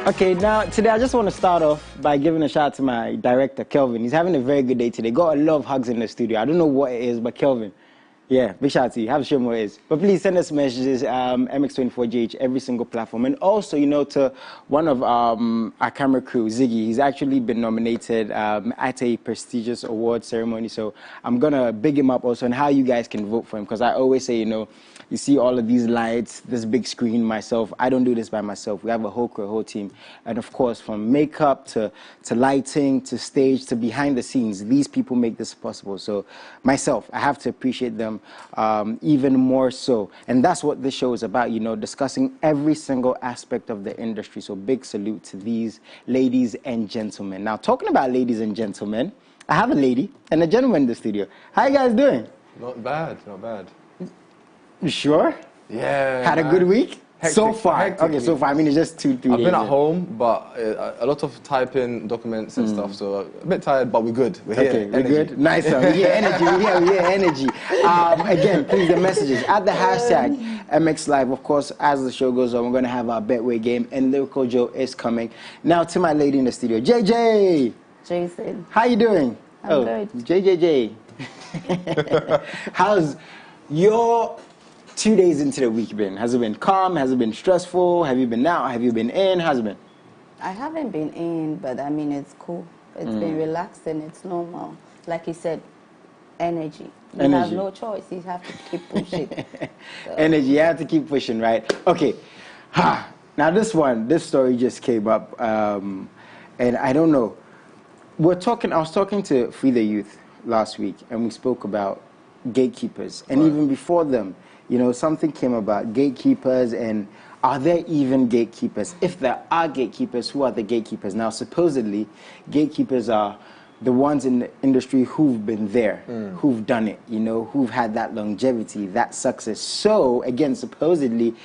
Okay, now today I just want to start off by giving a shout out to my director, Kelvin. He's having a very good day today. Got a lot of hugs in the studio. I don't know what it is, but Kelvin, yeah, big shout out to you. Have to show me what it is. But please send us messages, MX24GH, every single platform. And also, you know, to one of our camera crew, Ziggy. He's actually been nominated at a prestigious award ceremony. So I'm going to big him up also on how you guys can vote for him. Because I always say, you know, you see all of these lights, this big screen, myself. I don't do this by myself. We have a whole crew, a whole team. And of course, from makeup to lighting to stage to behind the scenes, these people make this possible. So myself, I have to appreciate them even more so. And that's what this show is about, you know, discussing every single aspect of the industry. So big salute to these ladies and gentlemen. Now, talking about ladies and gentlemen, I have a lady and a gentleman in the studio. How you guys doing? Not bad, not bad. You sure? Yeah. Had a good week? Hectic, so far. Okay, week. so far. I mean, it's just 2-3 days. I've been at home, but a lot of typing documents and stuff, so a bit tired, but we're good. We're here. Okay, we're good. Nice one. We hear energy. We hear energy. Again, please, the messages. At the hashtag MXLive, of course, as the show goes on, we're going to have our Betway game, and Lyrical Joe is coming. Now, to my lady in the studio, JJ. Jason. How you doing? I'm good. JJJ. How's your 2 days into the week been? Has it been calm? Has it been stressful? Have you been out? Have you been in? How's it been? I haven't been in, but I mean, it's cool. It's been relaxed and it's normal. Like you said, energy. You have no choice. You have to keep pushing. So. Energy. You have to keep pushing, right? Okay. Now this story just came up, and I don't know. I was talking to Free the Youth last week, and we spoke about gatekeepers, and even before them, you know, something came about gatekeepers, and are there even gatekeepers? If there are gatekeepers, who are the gatekeepers? Now, supposedly, gatekeepers are the ones in the industry who've been there, who've done it, you know, who've had that longevity, that success. So, again, supposedly,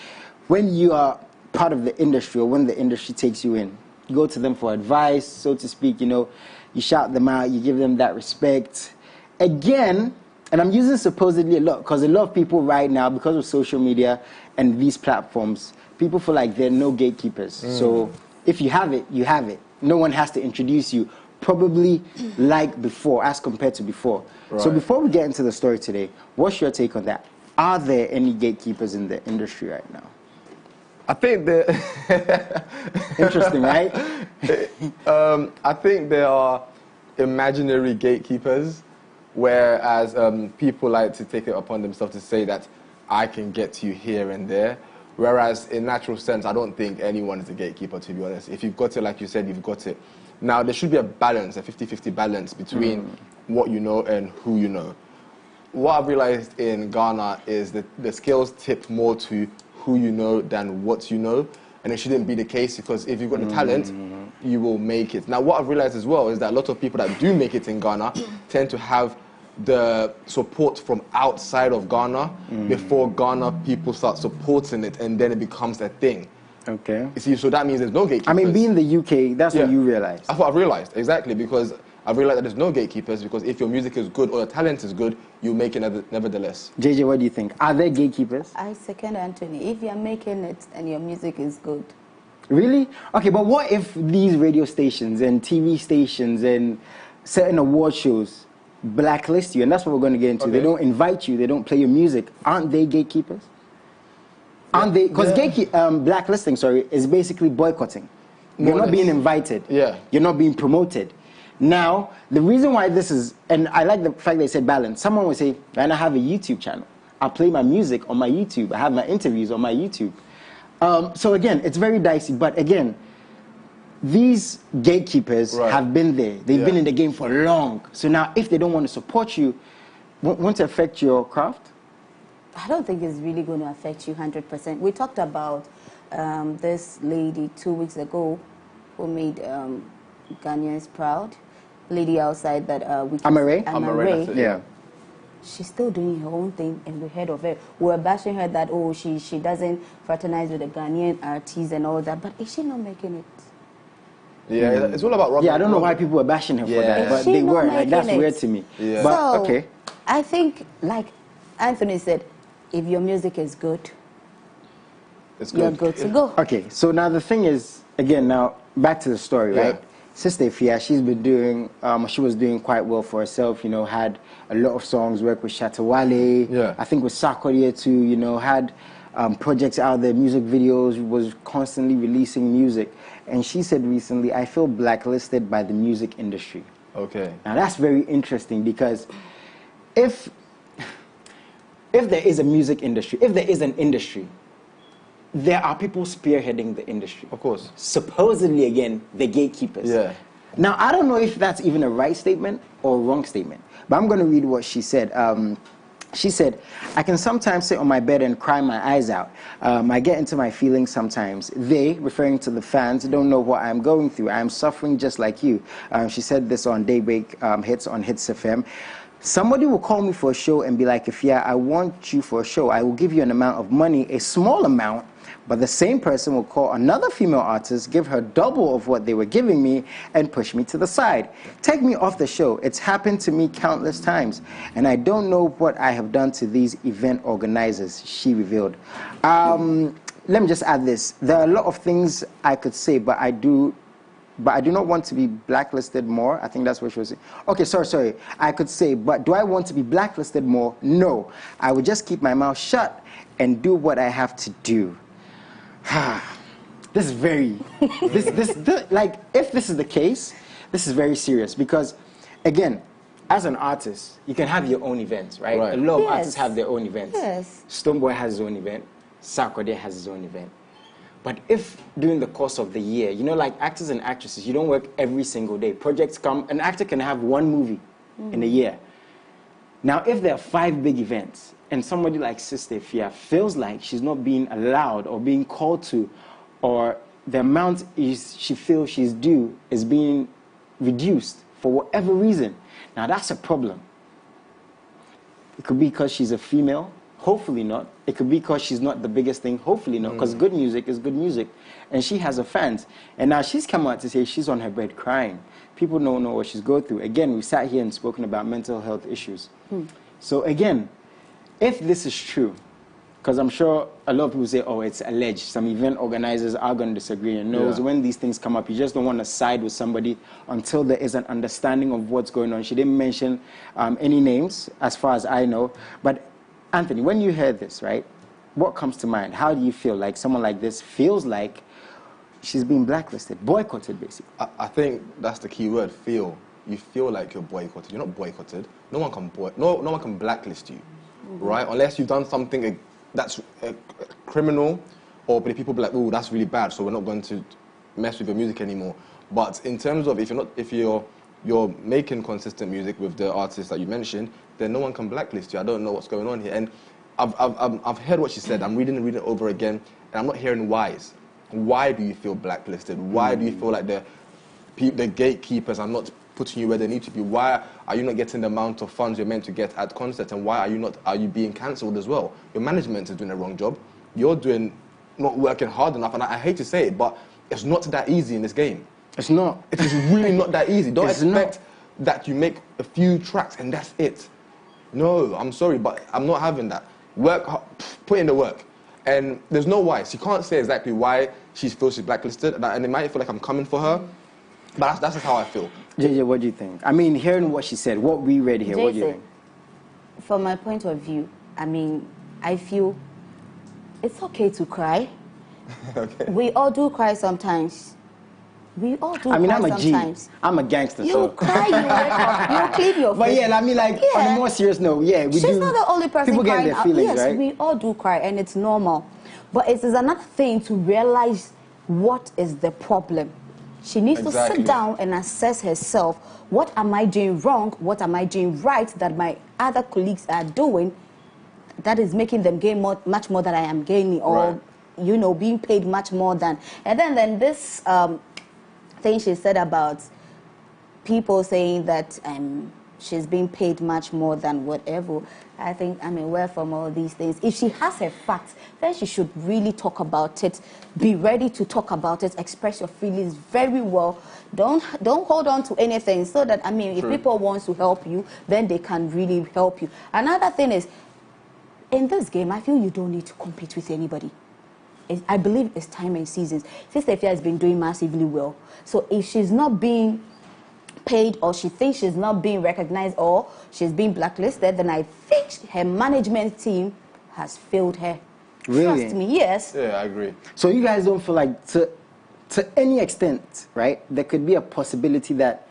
when you are part of the industry or when the industry takes you in, you go to them for advice, so to speak, you know, you shout them out, you give them that respect. Again, and I'm using supposedly a lot because a lot of people right now, because of social media and these platforms, people feel like there are no gatekeepers. So if you have it, you have it. No one has to introduce you, probably like before, as compared to before. Right. So before we get into the story today, what's your take on that? Are there any gatekeepers in the industry right now? I think they're... Interesting, right? I think there are imaginary gatekeepers, whereas people like to take it upon themselves to say that I can get to you here and there. Whereas in natural sense, I don't think anyone is a gatekeeper, to be honest. If you've got it, like you said, you've got it. Now, there should be a balance, a 50-50 balance between what you know and who you know. What I've realized in Ghana is that the scales tip more to who you know than what you know. And it shouldn't be the case, because if you've got the talent, you will make it. Now, what I've realized as well is that a lot of people that do make it in Ghana tend to have the support from outside of Ghana before Ghana people start supporting it, and then it becomes a thing. Okay. You see, so that means there's no gatekeepers. I mean, being the UK, that's what you realized. That's what I've realized, exactly, because I've realized that there's no gatekeepers, because if your music is good or your talent is good, you make it nevertheless. JJ, what do you think? Are there gatekeepers? I second Anthony. If you're making it and your music is good. Really? Okay, but what if these radio stations and TV stations and certain award shows blacklist you? And that's what we're going to get into. Okay. They don't invite you. They don't play your music. Aren't they gatekeepers? Aren't they? Because blacklisting, is basically boycotting. You're not being invited. Yeah. You're not being promoted. Now, the reason why this is, and I like the fact they said balance. Someone would say, man, I have a YouTube channel. I play my music on my YouTube. I have my interviews on my YouTube. So again, it's very dicey. But again, these gatekeepers have been there. They've been in the game for long. So now, if they don't want to support you, won't it affect your craft? I don't think it's really going to affect you 100%. We talked about this lady 2 weeks ago who made Ghanaians proud. Lady outside that Amare. Yeah. She's still doing her own thing, and we heard of her. We were bashing her that, oh, she doesn't fraternize with the Ghanaian artists and all that, but is she not making it? Yeah, it's all about Robert. Yeah, I don't know why people were bashing her for that, but they were. Like, that's weird to me. Yeah. But, so, okay. I think, like Anthony said, if your music is good, you're good to go. Okay, so now the thing is, again, now back to the story, Yeah. right? Sister Fia, she was doing quite well for herself, you know, had a lot of songs, worked with Shatawale, Yeah. I think with Sarkodie too, you know, had projects out there, music videos, was constantly releasing music. And she said recently, I feel blacklisted by the music industry. Okay. Now that's very interesting because if there is a music industry, if there is an industry, there are people spearheading the industry. Of course. Supposedly, again, the gatekeepers. Yeah. Now, I don't know if that's even a right statement or a wrong statement, but I'm going to read what she said. She said, I can sometimes sit on my bed and cry my eyes out. I get into my feelings sometimes. They, referring to the fans, don't know what I'm going through. I'm suffering just like you. She said this on Daybreak Hits on Hits FM. Somebody will call me for a show and be like, if yeah, I want you for a show, I will give you an amount of money, a small amount, but the same person will call another female artist, give her double of what they were giving me, and push me to the side. Take me off the show. It's happened to me countless times, and I don't know what I have done to these event organizers, she revealed. Let me just add this. There are a lot of things I could say, but I do not want to be blacklisted more. I think that's what she was saying. Okay, sorry. I could say, but do I want to be blacklisted more? No. I would just keep my mouth shut and do what I have to do. This is very, like, if this is the case, this is very serious because, again, as an artist, you can have your own events, right? A lot of artists have their own events. Yes. Stonebwoy has his own event. Sarkodie has his own event. But if during the course of the year, you know, like actors and actresses, you don't work every single day. Projects come, an actor can have one movie in a year. Now, if there are 5 big events, and somebody like Sister Fia feels like she's not being allowed or being called to, or the amount she feels she's due is being reduced for whatever reason, now that's a problem. It could be because she's a female. Hopefully not. It could be because she's not the biggest thing. Hopefully not, because good music is good music. And she has her fans. And now she's come out to say she's on her bed crying. People don't know what she's going through. Again, we sat here and spoken about mental health issues. So again, if this is true, because I'm sure a lot of people say, oh, it's alleged. Some event organizers are going to disagree. And knows when these things come up, you just don't want to side with somebody until there is an understanding of what's going on. She didn't mention any names, as far as I know. But Anthony, when you hear this, right, what comes to mind? How do you feel like someone like this feels like she's being blacklisted, boycotted, basically? I think that's the key word, feel. You feel like you're boycotted. You're not boycotted. No one can blacklist you, right? Unless you've done something that's criminal, or people be like, oh, that's really bad, so we're not going to mess with your music anymore. But in terms of if you're making consistent music with the artists that you mentioned, then no one can blacklist you. I don't know what's going on here. And I've heard what she said. I'm reading it over again, and I'm not hearing whys. Why do you feel blacklisted? Why do you feel like the gatekeepers are not putting you where they need to be? Why are you not getting the amount of funds you're meant to get at concerts? And why are you being cancelled as well? Your management is doing a wrong job. You're not working hard enough. And I hate to say it, but it's not that easy in this game. It's not. It is really not that easy. Don't expect that you make a few tracks and that's it. No, I'm sorry, but I'm not having that. Work, put in the work. And there's no why. She can't say exactly why she feels she's blacklisted, and it might feel like I'm coming for her, but that's just how I feel. JJ, what do you think? I mean, hearing what she said, what we read here, what do you think? From my point of view, I mean, I feel it's okay to cry. Okay. We all do cry sometimes. We all do. I mean, cry I'm a sometimes. G. I'm a gangster. You so. cry, you wake up, you clean your face. But yeah, I mean, like on a more serious note, yeah, we do. She's not the only person people crying get their feelings, out. Yes, right? we all do cry, and it's normal. But it is another thing to realize what is the problem. She needs to sit down and assess herself. What am I doing wrong? What am I doing right that my other colleagues are doing that is making them gain much more than I am gaining, or you know, being paid much more than. And then this thing she said about people saying that she's being paid much more than whatever. I think I'm aware from all these things. If she has her facts, then she should really talk about it. Be ready to talk about it. Express your feelings very well. Don't hold on to anything. So that, I mean, if people want to help you, then they can really help you. Another thing is, in this game, I feel you don't need to compete with anybody. I believe it's time and seasons. Sister Ifya has been doing massively well. So if she's not being paid, or she thinks she's not being recognized, or she's being blacklisted, then I think her management team has failed her. Really? Trust me, yes. Yeah, I agree. So you guys don't feel like, to any extent, right, there could be a possibility that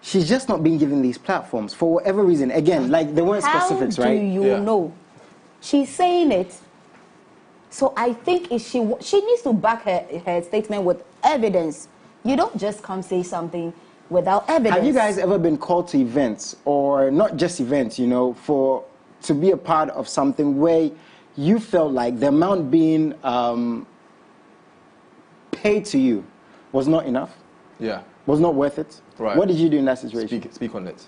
she's just not being given these platforms for whatever reason? Again, like, there weren't specifics, How right? do you know? She's saying it. So I think if she needs to back her statement with evidence. You don't just come say something without evidence. Have you guys ever been called to events, or not just events, you know, to be a part of something where you felt like the amount being paid to you was not enough? Yeah. Was not worth it? Right. What did you do in that situation? Speak on it.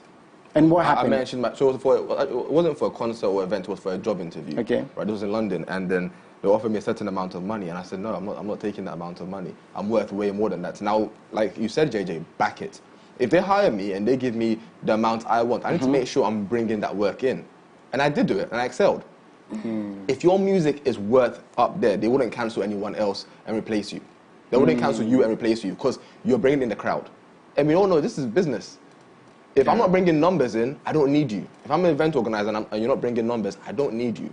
And what happened? I mentioned so it wasn't for a concert or event, it was for a job interview. Okay. Right, it was in London, and then they offered me a certain amount of money, and I said, no, I'm not taking that amount of money. I'm worth way more than that. Now, like you said, JJ, back it. If they hire me and they give me the amount I want, I need to make sure I'm bringing that work in. And I did do it, and I excelled. If your music is worth up there, they wouldn't cancel anyone else and replace you. They wouldn't cancel you and replace you, because you're bringing in the crowd. And we all know this is business. If I'm not bringing numbers in, I don't need you. If I'm an event organizer and you're not bringing numbers, I don't need you.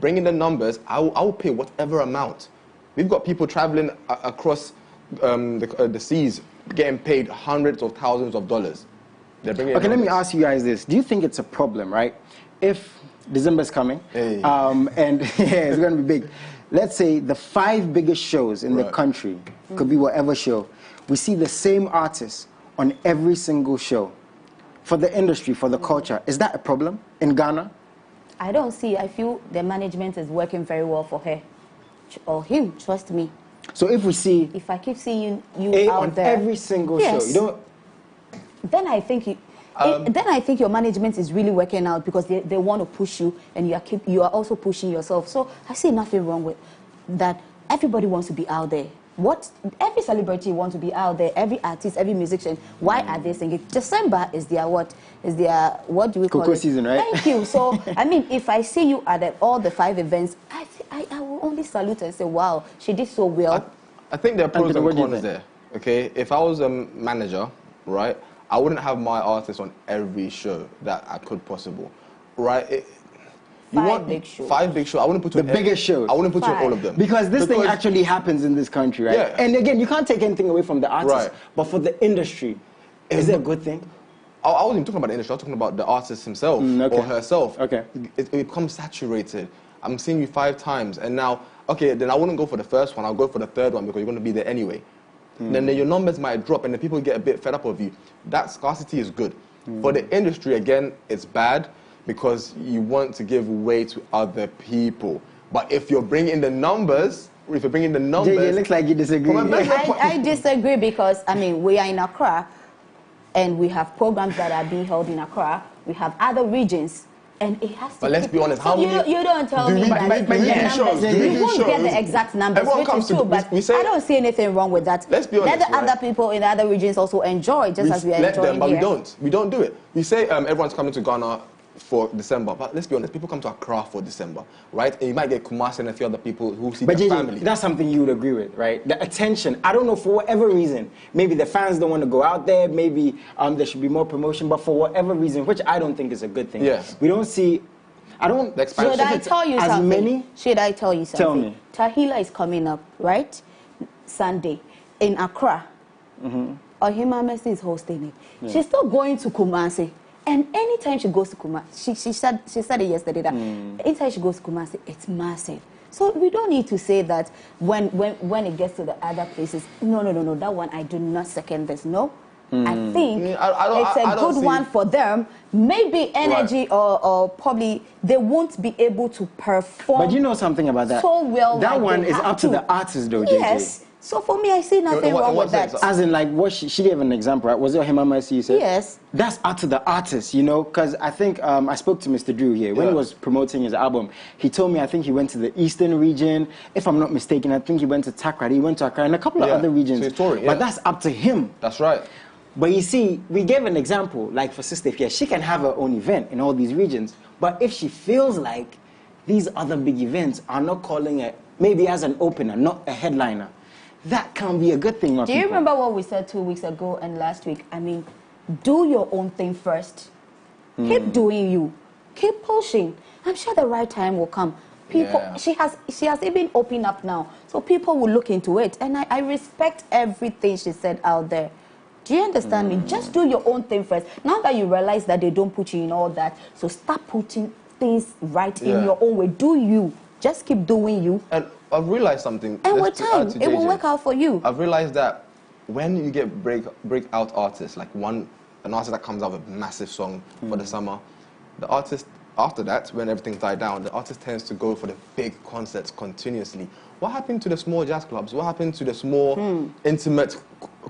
Bring in the numbers, I will pay whatever amount. We've got people traveling across the seas, getting paid hundreds of thousands of dollars. They're bringing in Okay, let me numbers. ask you guys this. Do you think it's a problem, right? If December's coming, Hey. and yeah, it's going to be big. Let's say the 5 biggest shows in the country, could be whatever show, we see the same artists on every single show. For the industry, for the culture, is that a problem in Ghana? I don't see. I feel the management is working very well for her or him. Trust me. So if we see If I keep seeing you A out on there, every single yes, show, you don't. then I think then I think your management is really working out, because they want to push you, and you are also pushing yourself. So I see nothing wrong with that. Everybody wants to be out there. Every celebrity wants to be out there. Every artist, every musician. Why are they singing? December is their what? Is their, what do we call it? Cocoa season, right? Thank you. So I mean, if I see you at all the 5 events, I will only salute and say, wow, she did so well. I think there are pros Anthony, what and do you cons think? there. Okay, if I was a manager, right, I wouldn't have my artists on every show that I could possible, right? Big shows. 5 big shows. I wouldn't put you The on biggest shows. I wouldn't put you on 5. all of them. Because this thing actually happens in this country, right? Yeah. And again, you can't take anything away from the artist, Right. but for the industry, is it a good thing? I wasn't even talking about the industry. I was talking about the artist himself okay. or herself. Okay. It becomes saturated. I'm seeing you 5 times, and now, okay, then I wouldn't go for the first one. I'll go for the third one, because you're going to be there anyway. Then your numbers might drop, and the people get a bit fed up of you. That scarcity is good. For the industry, again, it's bad, because you want to give way to other people. But if you're bringing the numbers, JJ, it looks like you disagree. From a business I disagree, because I mean, we are in Accra, and we have programs that are being held in Accra. We have other regions, and it has to. But let's be honest, so how many? you don't tell do me we- that but the we do numbers. shows, do we You do won't get shows? the exact numbers, Everyone which comes is to- true. But we say- I don't see anything wrong with that. Let's be honest, Let the right? other people in the other regions also enjoy, just as we are let enjoying them, but here. we don't. We don't do it. We say everyone's coming to Ghana for December, but let's be honest, people come to Accra for December, right? And you might get Kumasi and a few other people who see But their JJ, family. that's something you would agree with, right? The attention. I don't know, for whatever reason. Maybe the fans don't want to go out there. Maybe there should be more promotion. But for whatever reason, which I don't think is a good thing. Yeah. We don't see. I don't. The expansion. Should I it's tell you as something? many? Should I tell you something? Tell me. Tahila is coming up, right? Sunday in Accra. Ohima Mercy is hosting it. She's still going to Kumasi. And anytime she goes to Kumasi, she said it yesterday that anytime she goes to Kumasi, it's massive. So we don't need to say that when it gets to the other places. No, that one I do not second this. No. I think I it's a don't good see- one for them. Maybe energy or probably they won't be able to perform. But you know something about that? So well, that like one they is have up to to. the artist, though, JJ. Yes. So for me, I see nothing In what wrong with that. sense? As in, like, what she gave an example, right? Was it Ohima Mercy you said? Yes. That's up to the artist, you know, because I think I spoke to Mr. Drew here when he Yeah. was promoting his album. He told me I think he went to the eastern region. If I'm not mistaken, I think he went to Takrady, he went to Accra, and a couple of Yeah. other regions. So he's touring, But yeah. that's up to him. That's right. But you see, we gave an example, like for Sister Ifya, she can have her own event in all these regions. But if she feels like these other big events are not calling it maybe as an opener, not a headliner. That can be a good thing. Do you remember what we said 2 weeks ago and last week? I mean, do your own thing first. Keep doing you. Keep pushing. I'm sure the right time will come. People, she has even opened up now, so people will look into it. And I respect everything she said out there. Do you understand me? Just do your own thing first. Now that you realize that they don't put you in all that, so start putting things right in your own way. Do you. Just keep doing you. And I've realized something. And with time, it will work out for you. I've realized that when you get breakout artists, like an artist that comes out with a massive song for the summer, the artist, after that, when everything's died down, the artist tends to go for the big concerts continuously. What happened to the small jazz clubs? What happened to the small, intimate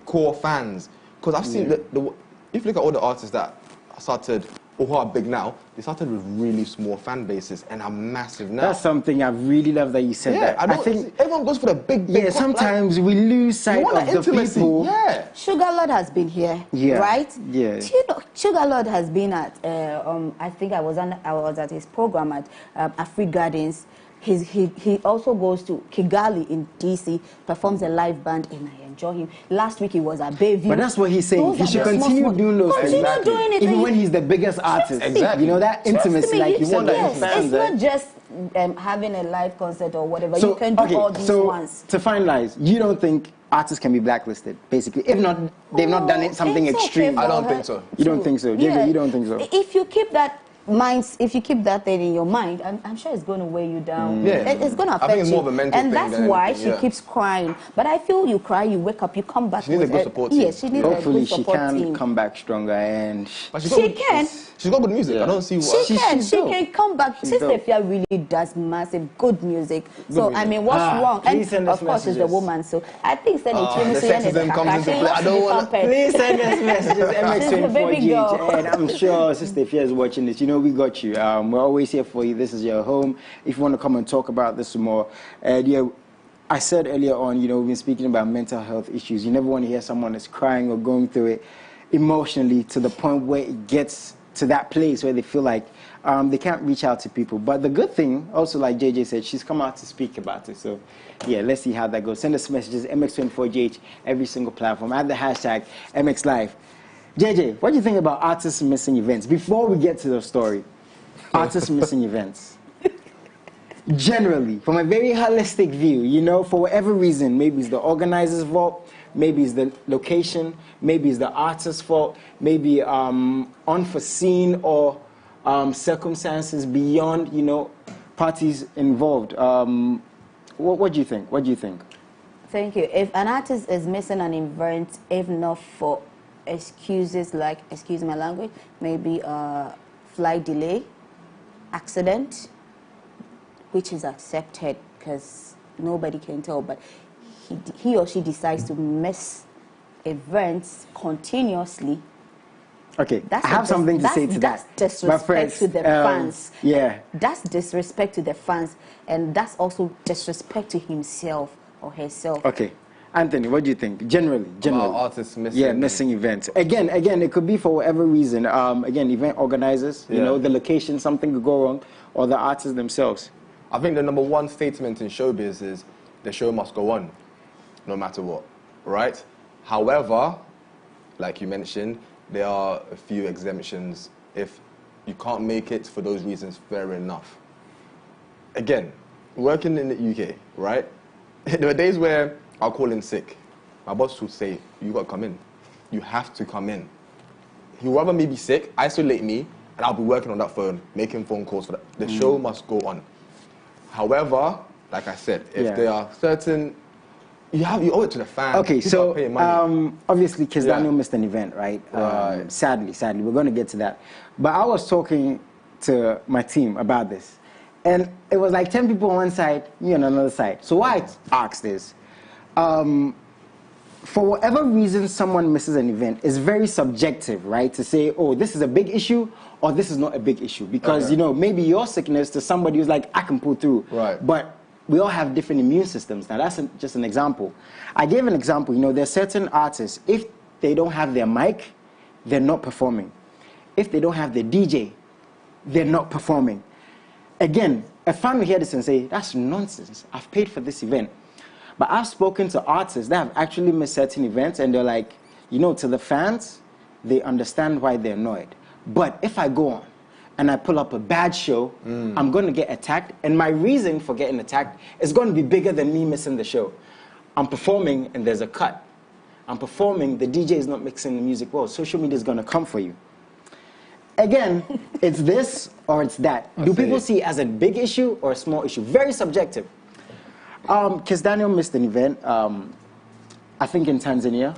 core fans? Because I've seen, if you look at all the artists that started, or who are big now, they started with really small fan bases and are massive now. That's something I really love that you said that. I think everyone goes for the big sometimes we lose sight of the people. Yeah. Sugar Lord has been here, right? Yeah. Do you know, Sugar Lord has been at, I think I was at his program at Afri Gardens. He also goes to Kigali in DC, performs a live band, and I enjoy him. Last week he was at Bayview. But that's what he's saying. He should continue doing those things. Continue doing it. Even when he's the biggest artist. Exactly. You know, that intimacy, like you want that fans. It's not just having a live concert or whatever. You can do all these ones. To finalize, you don't think artists can be blacklisted, basically? If not, they've not done something extreme. I don't think so. You don't think so? Yeah. You don't think so? If you keep that if you keep that thing in your mind, I'm sure it's going to weigh you down. Yeah. It's going to affect I think it's you. more of a mental and thing that's than why anything, she keeps crying. But I feel you cry, you wake up, you come back. She needs a good support team. Yes, she needs Hopefully a good support she can team. come back stronger and... But She can. She's got good music. I don't see what... She can come back. She's Sister dope. Fia really does massive good music. So music. I mean, what's wrong? And please send us of course, she's a messages. woman. So I think send it to the sexism comes into play. I don't want to... Please send us messages, She's a baby girl. MX24GH, and I'm sure Sister Fia is watching this. You know, we got you. We're always here for you. This is your home. If you want to come and talk about this some more, I said earlier on, you know, we've been speaking about mental health issues. You never want to hear someone that's crying or going through it emotionally to the point where it gets to that place where they feel like they can't reach out to people. But the good thing, also like JJ said, she's come out to speak about it. So, yeah, let's see how that goes. Send us messages, MX24GH, every single platform. Add the hashtag MXLive. JJ, what do you think about artists missing events? Before we get to the story, artists missing events. Generally, from a very holistic view, you know, for whatever reason, maybe it's the organizer's fault, maybe it's the location, maybe it's the artist's fault, maybe unforeseen or circumstances beyond, you know, parties involved. What do you think? What do you think? Thank you. If an artist is missing an event, if not for excuses like, excuse my language, maybe flight delay, accident, which is accepted because nobody can tell, but he or she decides to miss events continuously. Okay, I have something to say to that. That's disrespect to the fans. Yeah. That's disrespect to the fans, and that's also disrespect to himself or herself. Okay. Anthony, what do you think? Generally. About artists missing... Yeah, missing events. Again, it could be for whatever reason. Again, event organizers, you know, the location, something could go wrong, or the artists themselves. I think the number one statement in showbiz is the show must go on, no matter what, right? However, like you mentioned, there are a few exemptions. If you can't make it for those reasons, fair enough. Again, working in the UK, right? There are days where I'll call in sick. My boss will say, you got to come in. You have to come in. He will rather me be sick, isolate me, and I'll be working on that phone, making phone calls for that. The show must go on. However, like I said, if there are certain... You owe it to the fans. Okay, People so are paying money. obviously Kiss Daniel missed an event, right? Sadly, we're going to get to that. But I was talking to my team about this, and it was like 10 people on one side, me on another side. So why I asked this, for whatever reason someone misses an event, it's very subjective, right? To say, oh, this is a big issue or this is not a big issue. Because, you know, maybe your sickness to somebody who's like, I can pull through. Right. But we all have different immune systems. Now, that's just an example. I gave an example. You know, there are certain artists, if they don't have their mic, they're not performing. If they don't have their DJ, they're not performing. Again, a fan will hear this and say, that's nonsense. I've paid for this event. But I've spoken to artists that have actually missed certain events, and they're like, you know, to the fans, they understand why they're annoyed. But if I go on and I pull up a bad show, I'm going to get attacked, and my reason for getting attacked is going to be bigger than me missing the show. I'm performing and there's a cut. I'm performing, the DJ is not mixing the music well. Social media is going to come for you. Again, it's this or it's that. Do people see it as a big issue or a small issue? Very subjective. Kiss Daniel missed an event, I think in Tanzania.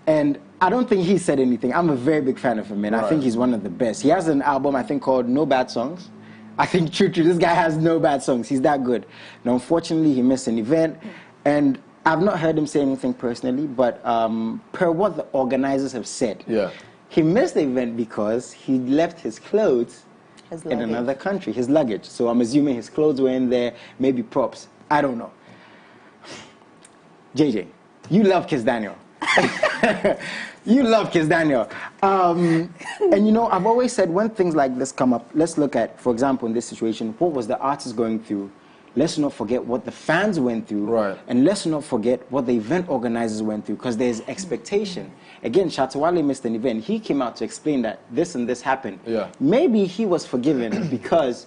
And I don't think he said anything. I'm a very big fan of him, man. Right. I think he's one of the best. He has an album, I think, called No Bad Songs. I think, true, this guy has no bad songs. He's that good. Now, unfortunately, he missed an event. And I've not heard him say anything personally, but per what the organizers have said, he missed the event because he left his clothes in another country, his luggage. So I'm assuming his clothes were in there, maybe props. I don't know. JJ, you love Kiss Daniel. You love Kiss Daniel. And you know, I've always said when things like this come up, let's look at, for example, in this situation, what was the artist going through? Let's not forget what the fans went through. Right. And let's not forget what the event organizers went through, because there's expectation. Again, Shatawale missed an event. He came out to explain that this and this happened. Yeah. Maybe he was forgiven because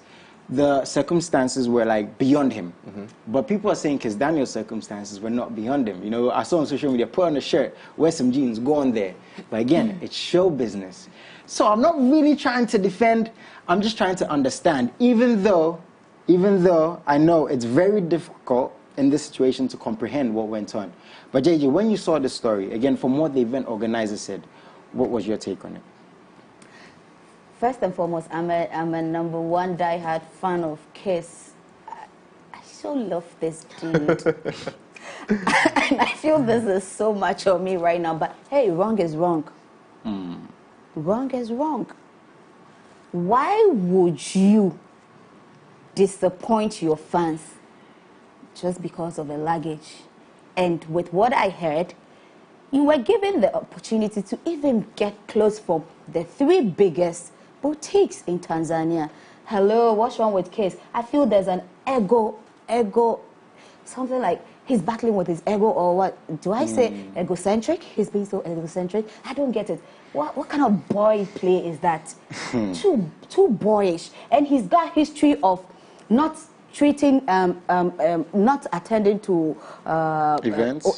the circumstances were like beyond him. But people are saying Kiss Daniel's circumstances were not beyond him. You know, I saw on social media, put on a shirt, wear some jeans, go on there. But again, it's show business. So I'm not really trying to defend, I'm just trying to understand, even though I know it's very difficult in this situation to comprehend what went on. But JJ, when you saw the story, again, from what the event organizer said, what was your take on it? First and foremost, I'm a #1 diehard fan of Kiss. I so love this dude. And I feel this is so much on me right now. But hey, wrong is wrong. Wrong is wrong. Why would you disappoint your fans just because of a luggage? And with what I heard, you were given the opportunity to even get clothes from the 3 biggest boutiques in Tanzania. Hello, what's wrong with Kiss? I feel there's an ego, something like he's battling with his ego, or what? Do I say egocentric? He's being so egocentric. I don't get it. What kind of boy play is that? Too boyish. And he's got history of not treating, not attending to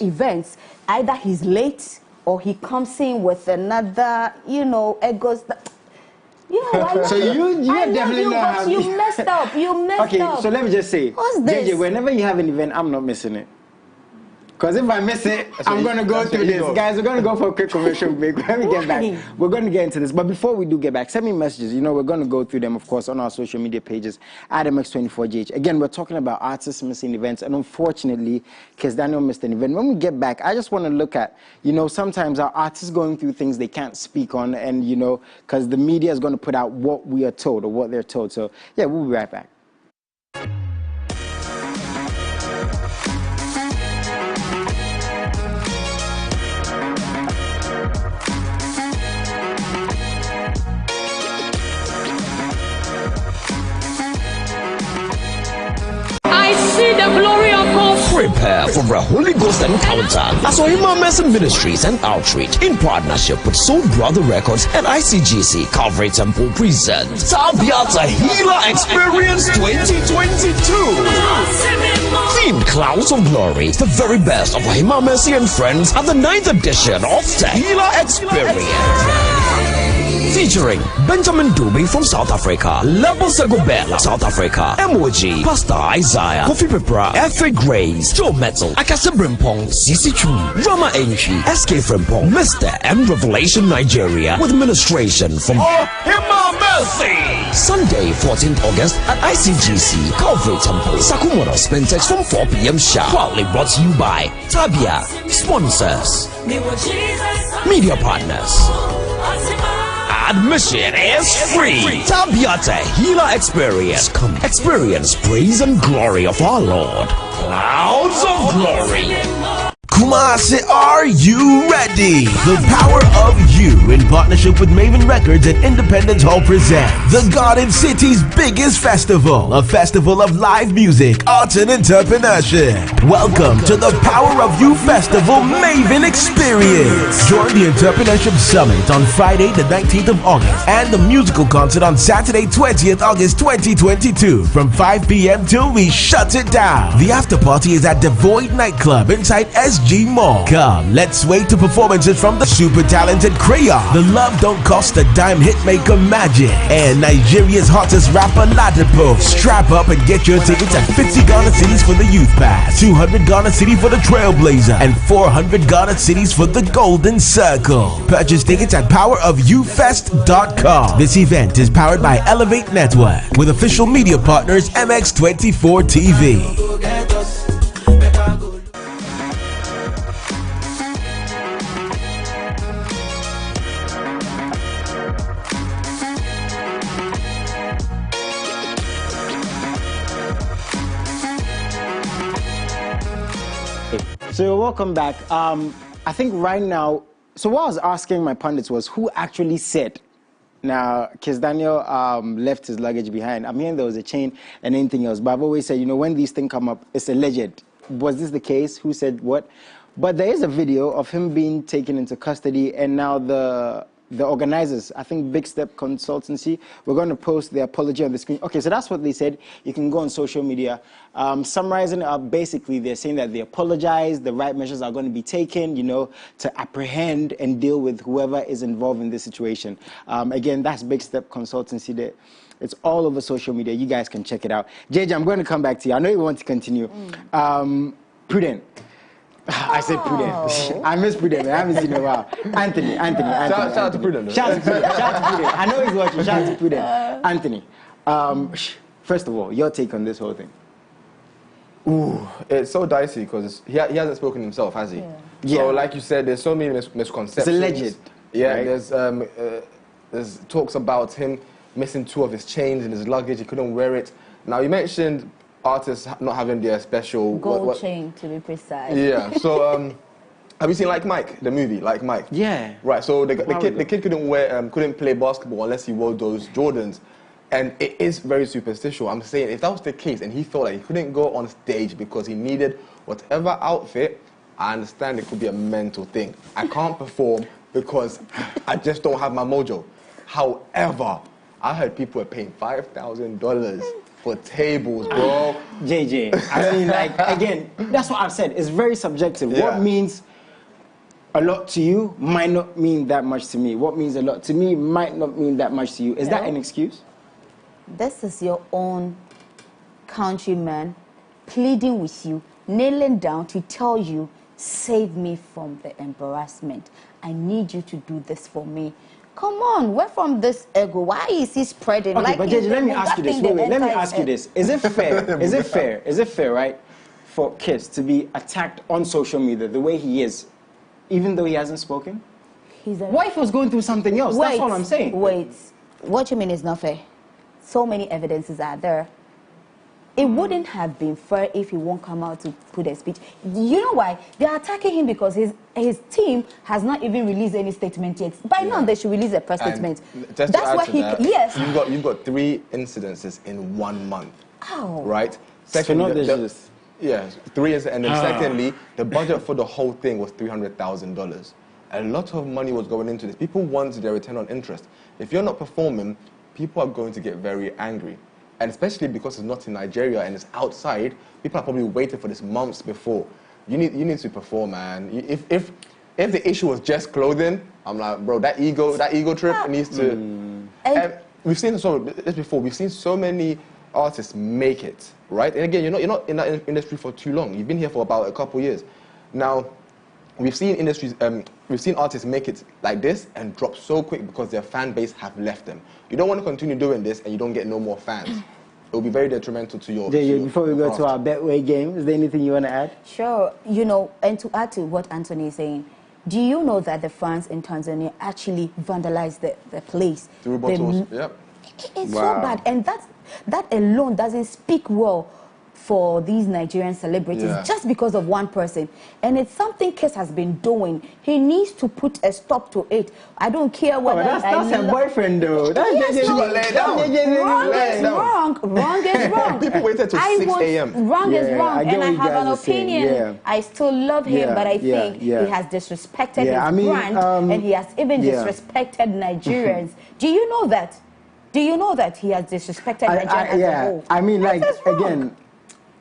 events. Either he's late or he comes in with another, you know, egos. You know, so you definitely not. You messed up. You messed up. Okay, so let me just say, what's this? JJ, whenever you have an event, I'm not missing it. Because if I miss it, I'm going to go through this. Guys, we're going to go for a quick commercial break. Let me get back. We're going to get into this. But before we do get back, send me messages. You know, we're going to go through them, of course, on our social media pages, AdamX24GH. Again, we're talking about artists missing events. And unfortunately, Kiss Daniel missed an event. When we get back, I just want to look at, you know, sometimes our artists going through things they can't speak on. And, you know, because the media is going to put out what we are told or what they're told. So, yeah, we'll be right back. Prepare for a Holy Ghost encounter as Ohima Mercy Ministries and Outreach, in partnership with Soul Brother Records and ICGC Calvary Temple present Tabiata Healer Experience 2022. Themed Clouds of Glory, the very best of Ohima Mercy and friends at the 9th edition of the Healer Experience. Featuring Benjamin Dube from South Africa, Lebo Segobela, South Africa, MOG, Pastor Isaiah, Kofi Pepra, F.A. Grace, Joe Metal, Akase Brimpong, CC Chu, Drama Enchi, SK Frimpong, Mr. M Revelation Nigeria, with ministration from Ohima Mercy. Sunday, 14th August at ICGC, Calvary Temple, Sakumono Spentex from 4 p.m. sharp. Proudly brought to you by Tabia, sponsors, media partners. Admission is free. Tabiata Healer Experience. Come experience praise and glory of our Lord. Clouds of Glory. Kumasi, are you ready? ready. The Power of You, in partnership with Maven Records and Independence Hall, present the Garden City's biggest festival, a festival of live music, arts, and entrepreneurship. Welcome to the Power of You Festival Maven Experience. Join the Entrepreneurship Summit on Friday, the 19th of August, and the musical concert on Saturday, 20th August 2022, from 5 p.m. till we shut it down. The after party is at the Void Nightclub inside SG Mall. Come, let's sway to performances from the super talented Crayon, the Love Don't Cost a Dime hitmaker Magic, and Nigeria's hottest rapper Ladipo. Strap up and get your tickets at 50 Ghana Cities for the Youth Pass, 200 Ghana City for the Trailblazer, and 400 Ghana Cities for the Golden Circle. Purchase tickets at powerofyoufest.com. This event is powered by Elevate Network with official media partners MX24 TV. So welcome back. I think right now, so what I was asking my pundits was who actually said. Now, Kiss Daniel left his luggage behind. I'm hearing there was a chain and anything else, but I've always said, you know, when these things come up, it's alleged. Was this the case? Who said what? But there is a video of him being taken into custody, and now the organizers, I think Big Step Consultancy, we're going to post the apology on the screen. Okay, so that's what they said. You can go on social media. Summarizing it up, basically, they're saying that they apologize, the right measures are going to be taken, you know, to apprehend and deal with whoever is involved in this situation. Again, that's Big Step Consultancy there. It's all over social media. You guys can check it out. JJ, I'm going to come back to you. I know you want to continue. Prudent. I said Prudent. I miss Prudent. I haven't seen him in a while. Anthony. Shout out to Prudent. Shout out to Prudent. I know he's watching. Shout out to Prudent. Anthony, first of all, your take on this whole thing. Ooh, it's so dicey because he hasn't spoken himself, has he? Yeah. So, like you said, there's so many misconceptions. It's alleged. Yeah, right? there's talks about him missing 2 of his chains in his luggage. He couldn't wear it. Now, you mentioned artists not having their special gold chain, to be precise. Yeah. So, have you seen Like Mike, the movie Like Mike? Yeah. Right. So the kid couldn't play basketball unless he wore those Jordans, and it is very superstitious. I'm saying if that was the case and he felt like he couldn't go on stage because he needed whatever outfit, I understand it could be a mental thing. I can't perform because I just don't have my mojo. However, I heard people were paying $5,000 for tables, bro. JJ, I mean, like, again, that's what I've said. It's very subjective. Yeah. What means a lot to you might not mean that much to me. What means a lot to me might not mean that much to you. Is that an excuse? This is your own countryman pleading with you, kneeling down to tell you, save me from the embarrassment. I need you to do this for me. Come on, where from this ego? Why is he spreading? Okay, like but JJ, let me ask you this. Wait, let me ask you this. Is it fair? Is it fair, right, for Kiss to be attacked on social media the way he is, even though he hasn't spoken? What if he was going through something else? That's all I'm saying. Wait, what you mean is not fair? So many evidences are there. It wouldn't have been fair if he won't come out to put a speech. You know why? They are attacking him because his team has not even released any statement yet. By now, they should release a press statement. That's why yes. You've got 3 incidences in 1 month. Ow. Right? Secondly, yeah, 3 years, and then secondly, the budget for the whole thing was $300,000. A lot of money was going into this. People want their return on interest. If you're not performing, people are going to get very angry. And especially because it's not in Nigeria and it's outside, people are probably waiting for this months before. You need to perform, man. If the issue was just clothing, I'm like, bro, that ego trip needs to. And we've seen this before. We've seen so many artists make it, right? And again, you're not in that industry for too long. You've been here for about a couple years. Now, we've seen artists make it like this and drop so quick because their fan base have left them. You don't want to continue doing this and you don't get no more fans. It will be very detrimental to your. Before we go to our Betway game, is there anything you want to add? Sure. You know, and to add to what Anthony is saying, do you know that the fans in Tanzania actually vandalized the place? Through bottles. Yep. It's so bad, and that alone doesn't speak well for these Nigerian celebrities just because of one person. And it's something Kiss has been doing. He needs to put a stop to it. I don't care whether... that's her boyfriend, though. That's wrong. Wrong is wrong. People waited till 6 a.m. Wrong is wrong. And I have an opinion. I still love him, but I think he has disrespected his brand, and he has even disrespected Nigerians. Do you know that? Do you know that he has disrespected Nigerians as a whole? I mean, like, again...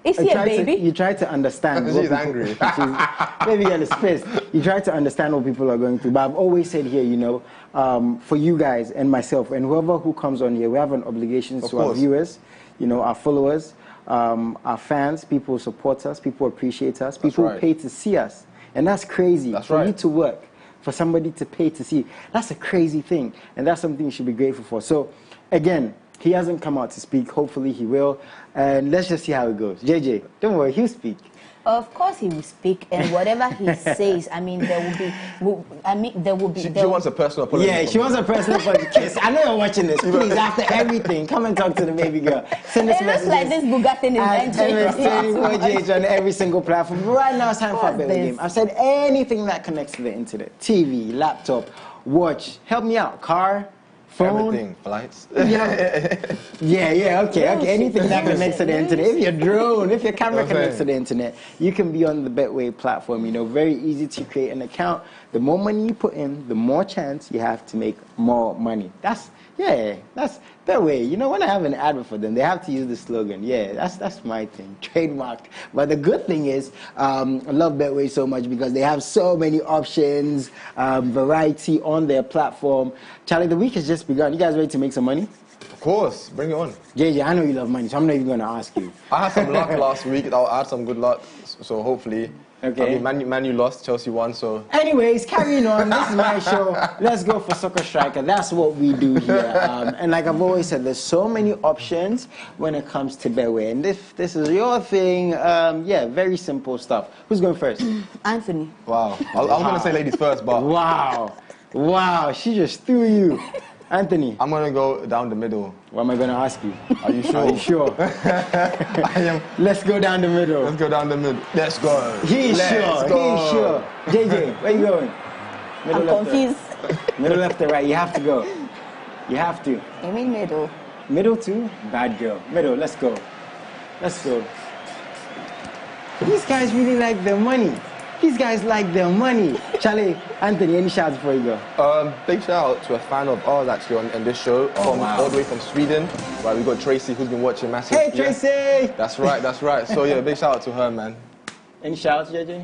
Is he a baby? You try to understand. She's angry. Maybe girl is pissed. You try to understand what people are going through. But I've always said here, you know, for you guys and myself and whoever who comes on here, we have an obligation to our viewers, you know, our followers, our fans, people who support us, people who appreciate us, people who pay to see us. And that's crazy. For you to work, for somebody to pay to see, that's a crazy thing. And that's something you should be grateful for. So, again, he hasn't come out to speak. Hopefully he will. And let's just see how it goes. JJ, don't worry, he'll speak. Of course he will speak, and whatever he says, I mean, there will be... She wants a personal apology. Yeah, she wants a personal apology. Kiss, I know you're watching this. Please, after everything, come and talk to the baby girl. Send us messages. It looks like this Bugatti is on every single platform. But right now, it's time for a better game. I've said anything that connects to the internet. TV, laptop, watch. Help me out. Car, phone. Everything. Flights. Okay. Anything that connects to the internet. If your drone, if your camera connects to the internet, you can be on the Betway platform. You know, very easy to create an account. The more money you put in, the more chance you have to make more money. That's Betway. You know, when I have an advert for them, they have to use the slogan. Yeah, that's my thing, trademarked. But the good thing is, I love Betway so much because they have so many options, variety on their platform. Charlie, the week has just begun. You guys ready to make some money? Of course, bring it on. JJ, I know you love money, so I'm not even going to ask you. I had some luck last week. I had some good luck, so hopefully. Okay. I mean, Man U lost, Chelsea won, so... Anyways, carrying on, this is my show. Let's go for Soccer Striker. That's what we do here. And like I've always said, there's so many options when it comes to Betway. And if this is your thing, very simple stuff. Who's going first? Anthony. Wow. I was going to say ladies first, but... Wow, she just threw you. Anthony. I'm going to go down the middle. What am I going to ask you? Are you sure? Are you sure? I am. Let's go down the middle. Let's go down the middle. Let's go. He's sure. JJ, where you going? I'm confused. Middle, left, or right? You have to go. You have to. You mean middle? Middle too? Bad girl. Middle, let's go. Let's go. These guys really like their money. These guys like their money. Charlie, Anthony, any shouts before you go? Big shout out to a fan of ours actually on this show, all the way from Sweden. Right, we got Tracy who's been watching massive. Hey Tracy! That's right. So yeah, big shout out to her, man. Any shouts, JJ?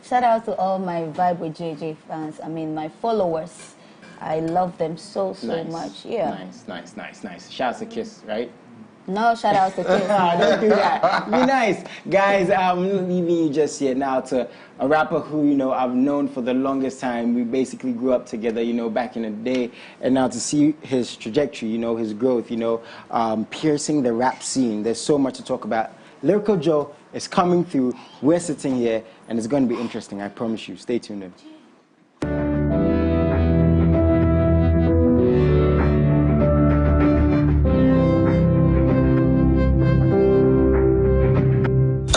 Shout out to all my Vibe with JJ fans. I mean, my followers. I love them so much. Yeah. Nice. Shouts to Kiss, right? No, shout out to Kiss. Don't do that. Be nice. Guys, I'm leaving you just here now to a rapper who, you know, I've known for the longest time. We basically grew up together, you know, back in the day. And now to see his trajectory, you know, his growth, you know, piercing the rap scene. There's so much to talk about. Lyrical Joe is coming through. We're sitting here, and it's going to be interesting. I promise you. Stay tuned in.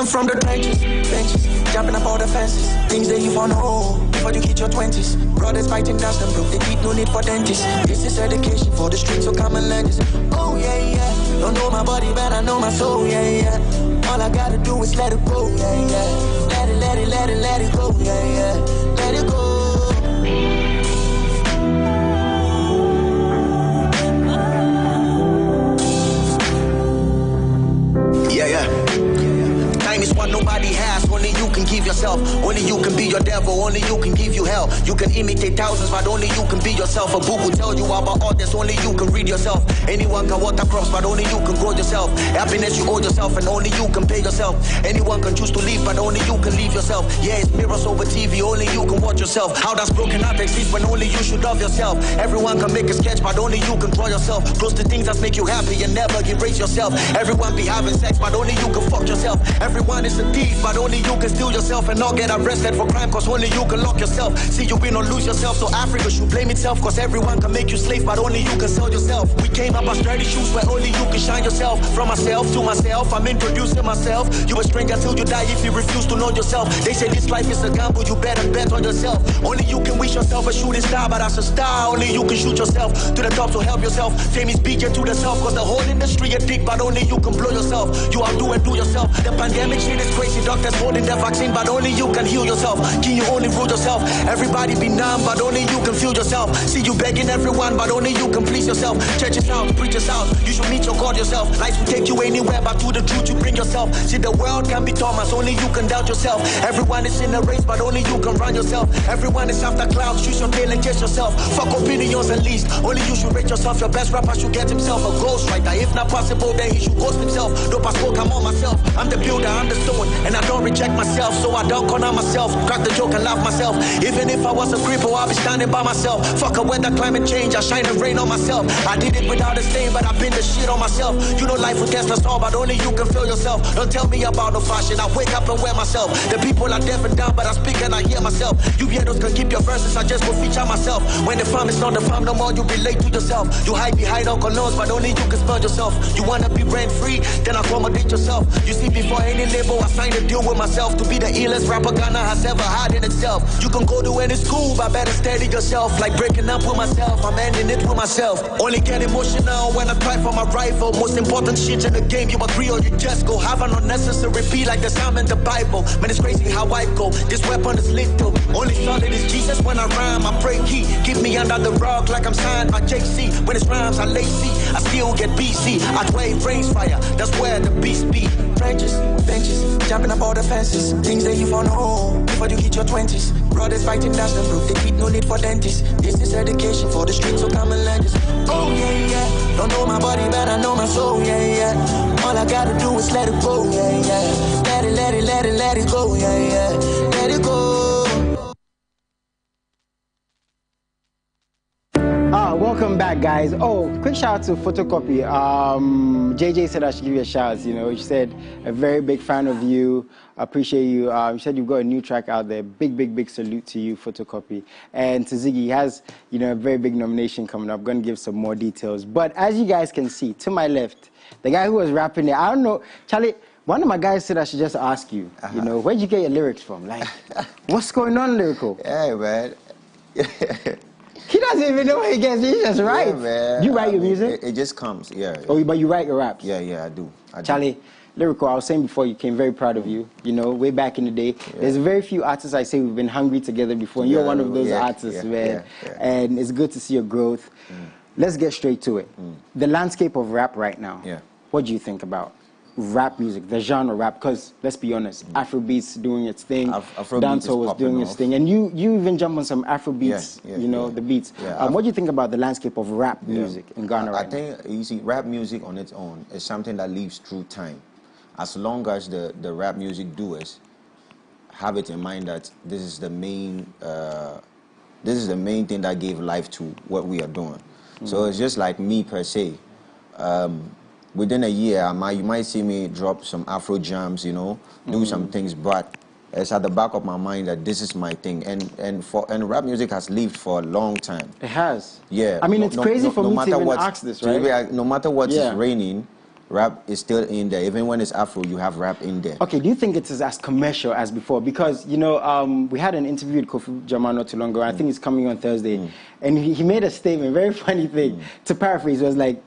From the trenches, jumping up all the fences, things that you wanna know before you hit your 20s. Brothers fighting dust and broke, they keep no need for dentists. This is education for the streets, so come and learn this. Oh yeah, don't know my body, but I know my soul, yeah. All I gotta do is let it go, yeah. Let it go, yeah. Let it go. Time is what nobody has, only you can give yourself. Only you can be your devil, only you can give you hell. You can imitate thousands, but only you can be yourself. A book will tell you about others, only you can read yourself. Anyone can water crops, but only you can grow yourself. Happiness you owe yourself, and only you can pay yourself. Anyone can choose to leave, but only you can leave yourself. Yeah, it's mirrors over TV, only you can watch yourself. How does broken heart exist when only you should love yourself? Everyone can make a sketch, but only you can draw yourself. Close to things that make you happy and never erase yourself. Everyone be having sex, but only you can fuck yourself. Everyone is a thief, but only you can steal yourself and not get arrested for crime, cause only you can lock yourself. See you win or lose yourself, so Africa should blame itself, cause everyone can make you slave, but only you can sell yourself. We came up as sturdy shoes where only you can shine yourself. From myself to myself, I'm introducing myself. You a stranger till you die if you refuse to know yourself. They say this life is a gamble, you better bet on yourself. Only you can wish yourself a shooting star, but as a star, only you can shoot yourself to the top, so help yourself. Fame is beat you to the self, cause the whole industry a dick, but only you can blow yourself. You outdo and do yourself. The pandemic shit is crazy, doctors holding the vaccine, but only you can heal yourself. Can you only rule yourself? Everybody be numb, but only you can feel yourself. See you begging everyone, but only you can please yourself. Churches out, preachers out, you should meet your God yourself. Life will take you anywhere, but to the truth you bring yourself. See the world can be Thomas, only you can doubt yourself. Everyone is in a race, but only you can run yourself. Everyone is after clouds, choose your tail and chase yourself. Fuck opinions and least, only you should rate yourself. Your best rapper should get himself a ghostwriter. If not possible, then he should ghost himself. Dope as smoke, I'm on myself. I'm the builder, I'm the stone, and I don't reject myself, so I don't corner myself. Crack the joke and laugh myself. Even if I was a cripple, I'll be standing by myself. Fuck a weather, climate change, I shine and rain on myself. I did it without a stain, but I've been the shit on myself. You know life will test us all, but only you can feel yourself. Don't tell me about no fashion, I wake up and wear myself. The people are deaf and dumb, but I speak and I hear myself. You weirdos can keep your verses, I just go feature myself. When the farm is not the farm no more, you relate to yourself. You hide behind Uncle Nose, but only you can spell yourself. You wanna be rent free, then accommodate yourself. You see, before any label, I signed a deal with myself to be the illest rapper Ghana has ever had in itself. You can go to any school, but better steady yourself. Like breaking up with myself, I'm ending it with myself. Only get emotional when I cry for my rival. Most important shit in the game, you agree or you just go. Have an unnecessary beat like the Psalm in the Bible. Man, it's crazy how I go. This weapon is lethal. Only solid is Jesus when I rhyme. I pray he keep me under the rock like I'm signed by JC. When it's rhymes, I lazy. I still get BC. I wave rains fire. That's where the beast be. Trenches, benches, jumping up all the fences. Things that you found home before you hit your 20s. Brothers fighting dust and broke. They keep no need for dentists. This is education for the streets, so come and lend us. Oh yeah, yeah. Don't know my body, but I know my soul, yeah, yeah. All I gotta do is let it go, yeah, yeah. Let it, let it, let it, let it go, yeah, yeah. Let it go. Welcome back, guys. Oh, quick shout out to Photocopy. JJ said I should give you a shout. You know, she said a very big fan of you. Appreciate you. She said you've got a new track out there. Big salute to you, Photocopy. And to Ziggy, he has, you know, a very big nomination coming up. I'm going to give some more details. But as you guys can see, to my left, the guy who was rapping there, I don't know, Charlie, one of my guys said I should just ask you, you know, where'd you get your lyrics from? Like, what's going on, lyrical? Yeah, man. He doesn't even know where he gets. He just writes. Yeah, man. You write your music? It just comes, yeah. Oh, but you write your raps? Yeah, I do. Charlie, lyrical, I was saying before you came, very proud of you. You know, way back in the day, there's very few artists I say we've been hungry together before, and you're one of those artists, man. And it's good to see your growth. Let's get straight to it. The landscape of rap right now, what do you think about rap music, the genre rap? Because let's be honest, Afrobeats doing its thing, dancehall was doing its thing, and you even jump on some Afrobeats, you know, the beats. What do you think about the landscape of rap music in Ghana right now? I think, you see, rap music on its own is something that lives through time. As long as the rap music doers have it in mind that this is the main thing that gave life to what we are doing. So it's just like me per se. Within a year, you might see me drop some Afro jams, you know, do some things, but it's at the back of my mind that this is my thing. And rap music has lived for a long time. It has. Yeah. I mean, it's crazy for me to even ask this, right? No matter what is raining, rap is still in there. Even when it's Afro, you have rap in there. Okay, do you think it is as commercial as before? Because, you know, we had an interview with Kofi Jamal not too long ago. I think it's coming on Thursday. And he made a statement, very funny thing. To paraphrase, it was like,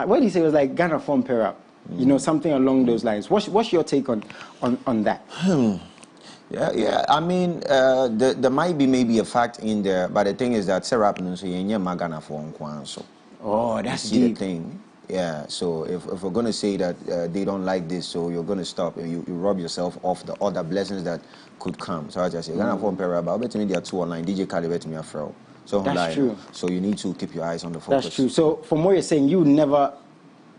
what did he say? It was like Ghana form pair up. You know, something along those lines. What's your take on that? Yeah. I mean, there might be maybe a fact in there, but the thing is that rap no so Ghana form so. Oh, that's deep. The thing. Yeah. So if we're gonna say that they don't like this, so you're gonna stop and you rob yourself of the other blessings that could come. So I just say Ghana form pair up. But I bet me there are two online. DJ Khaled bet me a fro. So that's true. So you need to keep your eyes on the focus. That's true. So from what you're saying, you never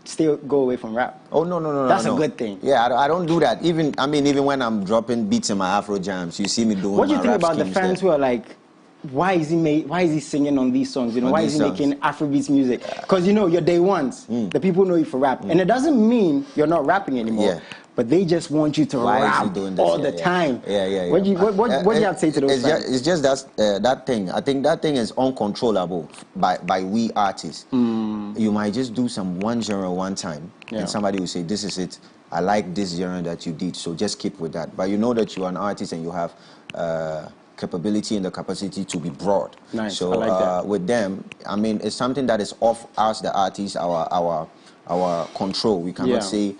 still go away from rap. Oh no. That's a good thing. Yeah, I don't do that. Even when I'm dropping beats in my Afro jams, you see me doing. What do you think about the fans who are like, why is he singing on these songs? You know, why is he making Afrobeats music? Because you know, you're day ones. The people know you for rap, and it doesn't mean you're not rapping anymore. but they just want you to Why is rap he doing this? all the time. What do you have to say to those fans? It's just that thing. I think that thing is uncontrollable by we artists. You might just do one genre one time, and somebody will say, "This is it. I like this genre that you did, so just keep with that." But you know that you are an artist and you have capability and the capacity to be broad. Nice. So I like that. with them, I mean, it's something that is off us, the artists, our control. We cannot say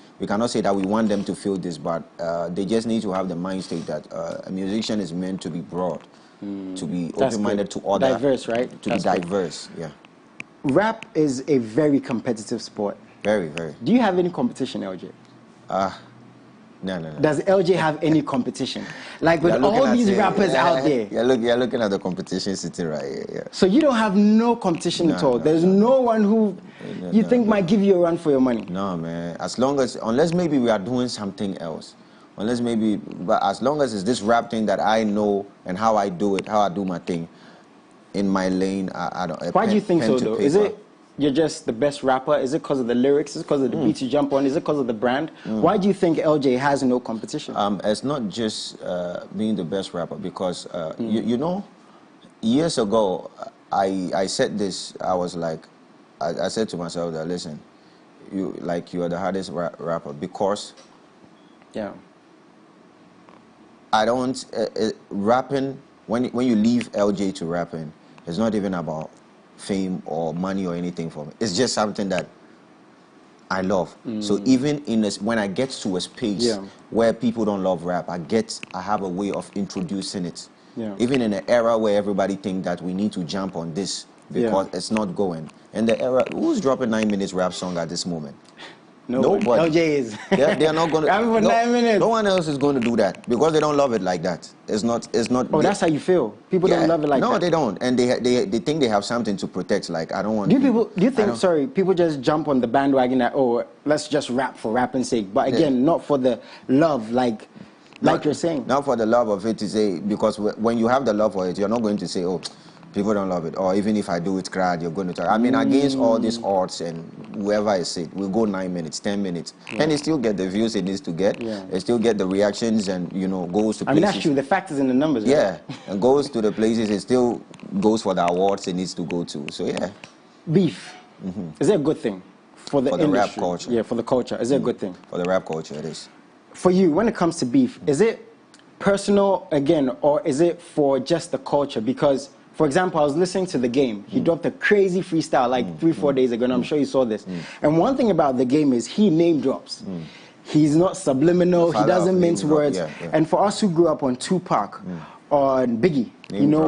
that we want them to feel this, but they just need to have the mind state that a musician is meant to be broad, to be open-minded to other, diverse, right? To be diverse. Yeah. Rap is a very competitive sport. Very, very. Do you have any competition, LJ? No. Does LJ have any competition? Like with all these rappers out there. You're looking at the competition sitting right here. Yeah. So you don't have no competition at all? There's no one who you think might give you a run for your money? No, man. Unless maybe we are doing something else. But as long as it's this rap thing that I know and how I do it, how I do my thing in my lane, I don't. Why do you think so, though? Is it you're just the best rapper? Is it because of the lyrics? Is it because of the beats you jump on? Is it because of the brand? Why do you think LJ has no competition? It's not just being the best rapper, because you know, years ago I said this. I was like, I said to myself that, listen, you are the hardest rapper, because I don't rapping. When you leave LJ to rapping, it's not even about fame or money or anything for me. It's just something that I love. So even when I get to a space where people don't love rap, I have a way of introducing it. Even in an era where everybody think that we need to jump on this because it's not going. And the era, who's dropping 9 minutes rap song at this moment? Nobody. LJ is. They are not going to. For 9 minutes. No one else is going to do that because they don't love it like that. It's not. Oh, that's how you feel. People don't love it like that. No, they don't, and they think they have something to protect. Like, I don't want. Do you think? Sorry, people just jump on the bandwagon that, oh, let's just rap for rapping's sake, but again, not for the love, like you're saying. Not for the love of it, to say, because when you have the love for it, you're not going to say, oh, people don't love it, or even if I do it crowd, you're going to talk. I mean, against all these odds and whoever is it, we'll go 9 minutes, 10 minutes, and it still get the views it needs to get. It still get the reactions, and goes to places. I mean, that's true. The fact is in the numbers. Right? Yeah, and goes to the places. It still goes for the awards it needs to go to. So yeah. Beef. Is it a good thing for the industry? Rap culture? Yeah, for the culture. Is it a good thing? For the rap culture, it is. For you, when it comes to beef, is it personal again, or is it for just the culture? Because, for example, I was listening to The Game. He dropped a crazy freestyle like 3-4 days ago, and I'm sure you saw this. And one thing about The Game is he name drops. He's not subliminal. He doesn't mince words. And for us who grew up on Tupac, on Biggie,